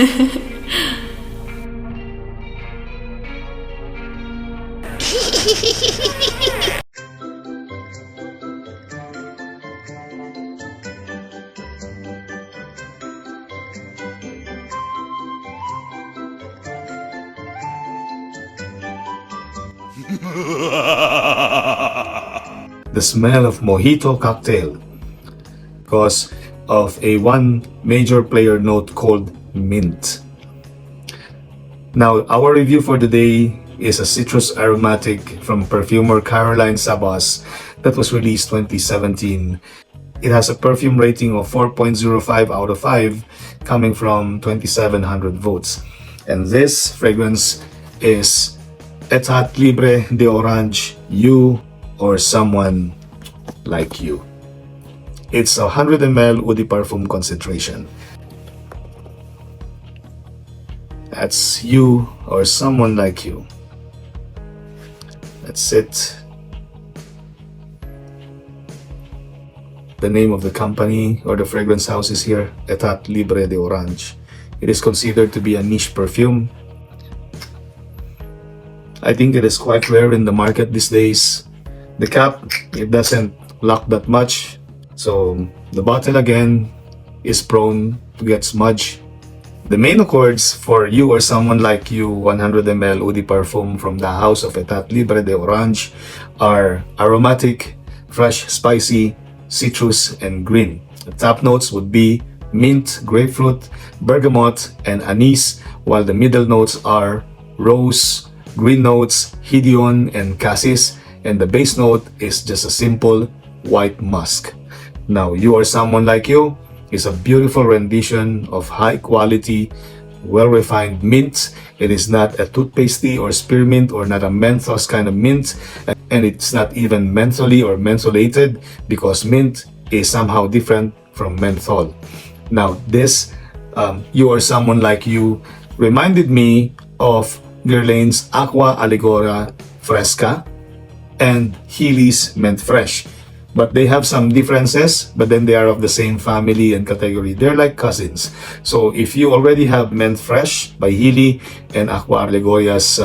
The smell of mojito cocktail because of a one major player note called mint. Now, our review for today is a citrus aromatic from perfumer Caroline Sabas that was released 2017. It has a perfume rating of 4.05 out of 5 coming from 2,700 votes. And this fragrance is Etat Libre de Orange, You or Someone Like You. It's 100 ml Eau de Parfum concentration. That's You or Someone Like You. That's it. The name of the company or the fragrance house is here, Etat Libre de Orange. It is considered to be a niche perfume. I think it is quite rare in the market these days. The cap, it doesn't lock that much. So the bottle again is prone to get smudged. The main accords for You or Someone Like You 100 ml Eau de Parfum from the house of Etat Libre de Orange are aromatic, fresh, spicy, citrus, and green. The top notes would be mint, grapefruit, bergamot, and anise, while the middle notes are rose, green notes, hedion, and cassis, and the base note is just a simple white musk. Now, You or Someone Like You is a beautiful rendition of high quality, well-refined mint. It is not a toothpastey or spearmint or not a menthos kind of mint, and it's not even mentholy or mentholated because mint is somehow different from menthol. Now, this You or Someone Like You reminded me of Guerlain's Aqua Allegoria Fresca and Healy's Mint Fresh. But they have some differences, but then they are of the same family and category. They're like cousins. So if you already have Mint Fresh by Healy and Aqua Allegoria's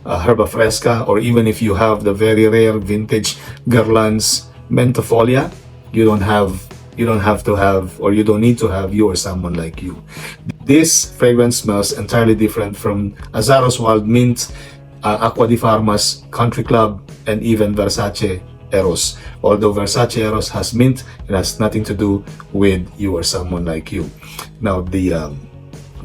Herba Fresca, or even if you have the very rare vintage Guerlain's Mentofolia, you don't need to have You or Someone Like You. This fragrance smells entirely different from Azaro's Wild Mint, Aqua di Farma's Country Club, and even Versace Eros. Although Versace Eros has mint, it has nothing to do with You or Someone Like You. Now, the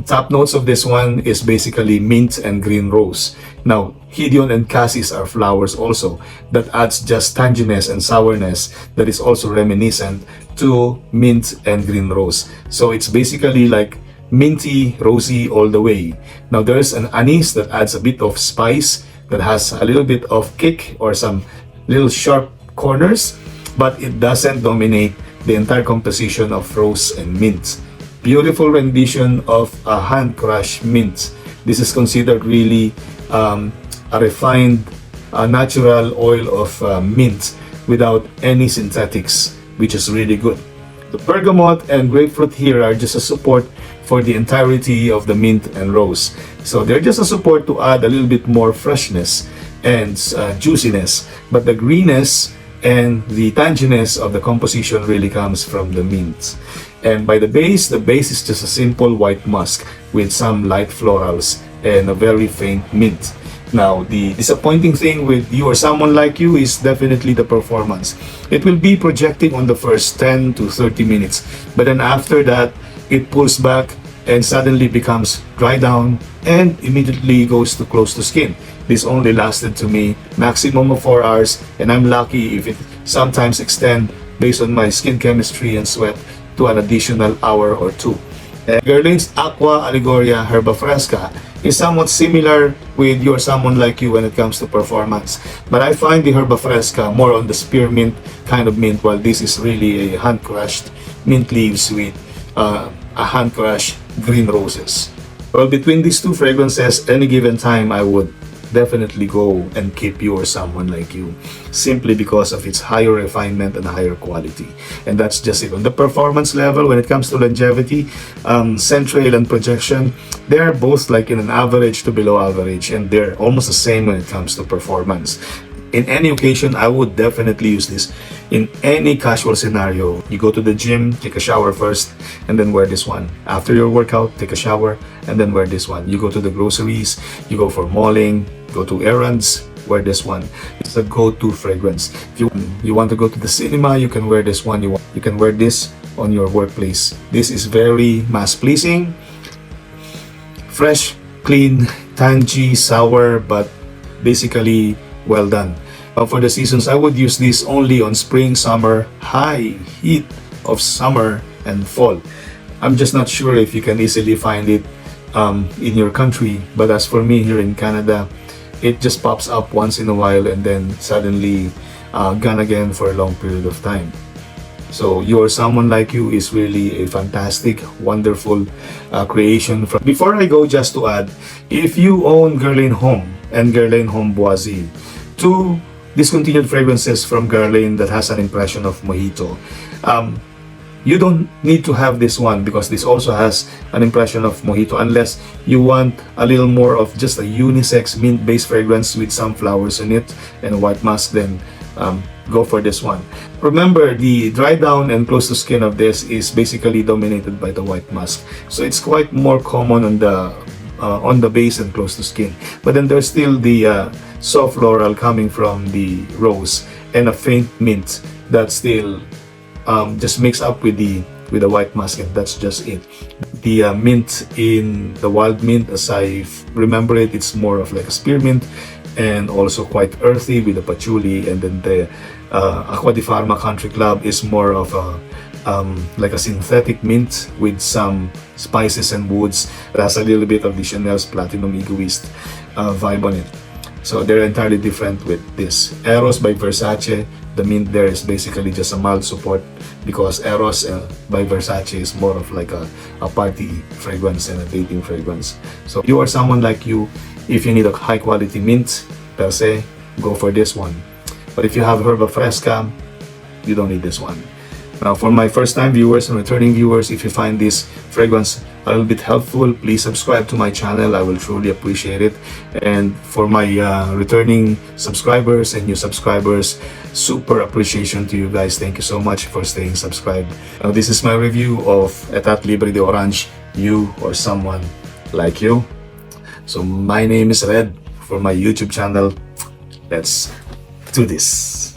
top notes of this one is basically mint and green rose. Now, hedion and cassis are flowers also that adds just tanginess and sourness that is also reminiscent to mint and green rose. So it's basically like minty, rosy all the way. Now, there's an anise that adds a bit of spice that has a little bit of kick or some little sharp corners, but it doesn't dominate the entire composition of rose and mint. Beautiful rendition of a hand crushed mint. This is considered really a refined natural oil of mint without any synthetics, which is really good. The bergamot and grapefruit here are just a support for the entirety of the mint and rose. So they're just a support to add a little bit more freshness and juiciness, but the greenness and the tanginess of the composition really comes from the mint. And by the base is just a simple white musk with some light florals and a very faint mint. Now, the disappointing thing with You or Someone Like You is definitely the performance. It will be projecting on the first 10 to 30 minutes, but then after that, it pulls back and suddenly becomes dry down and immediately goes to close to skin. This only lasted to me maximum of 4 hours, and I'm lucky if it sometimes extend based on my skin chemistry and sweat to an additional hour or 2. Guerlain's Aqua Allegoria Herba Fresca is somewhat similar with You or Someone Like You when it comes to performance, but I find the Herba Fresca more on the spearmint kind of mint, while this is really a hand-crushed mint leaves with a hand-crushed green roses. Well, between these two fragrances, any given time I would definitely go and keep you or someone like you, simply because of its higher refinement and higher quality. And that's just it. On the performance level, when it comes to longevity, central and projection, they're both like in an average to below average, and they're almost the same when it comes to performance. In any occasion, I would definitely use this in any casual scenario. You go to the gym, take a shower first, and then wear this one. After your workout, take a shower, and then wear this one. You go to the groceries, you go for malling, go to errands, wear this one. It's a go-to fragrance. If you want to go to the cinema, you can wear this one. You can wear this on your workplace. This is very mass-pleasing, fresh, clean, tangy, sour, but basically well done. For the seasons, I would use this only on spring, summer, high heat of summer and fall. I'm just not sure if you can easily find it in your country, but as for me here in Canada, it just pops up once in a while and then suddenly gone again for a long period of time. So Your Someone Like You is really a fantastic, wonderful creation. Before I go, just to add, if you own Guerlain Homme and Guerlain Homme Boisé, two discontinued fragrances from Guerlain that has an impression of mojito. You don't need to have this one because this also has an impression of mojito, unless you want a little more of just a unisex mint-based fragrance with some flowers in it and a white musk, then go for this one. Remember, the dry down and close to skin of this is basically dominated by the white musk, so it's quite more common on the base and close to skin. But then there's still the soft floral coming from the rose and a faint mint that still just mixed up with the white musk, and that's just it. The mint in the wild mint, as I remember it, it's more of like a spearmint and also quite earthy with the patchouli, and then the Acqua di Parma Country Club is more of a like a synthetic mint with some spices and woods. It has a little bit of the Chanel's Platinum Egoist vibe on it. So they're entirely different with this. Eros by Versace, the mint there is basically just a mild support, because Eros by Versace is more of like a party fragrance and a dating fragrance. So You Are Someone Like You, if you need a high quality mint per se, go for this one. But if you have Herba Fresca, you don't need this one. Now, for my first time viewers and returning viewers, if you find this fragrance a little bit helpful, please subscribe to my channel. I will truly appreciate it. And for my returning subscribers and new subscribers, super appreciation to you guys. Thank you so much for staying subscribed. Now, this is my review of Etat Libre de Orange, You Or Someone Like You. So my name is Red for my YouTube channel. Let's do this.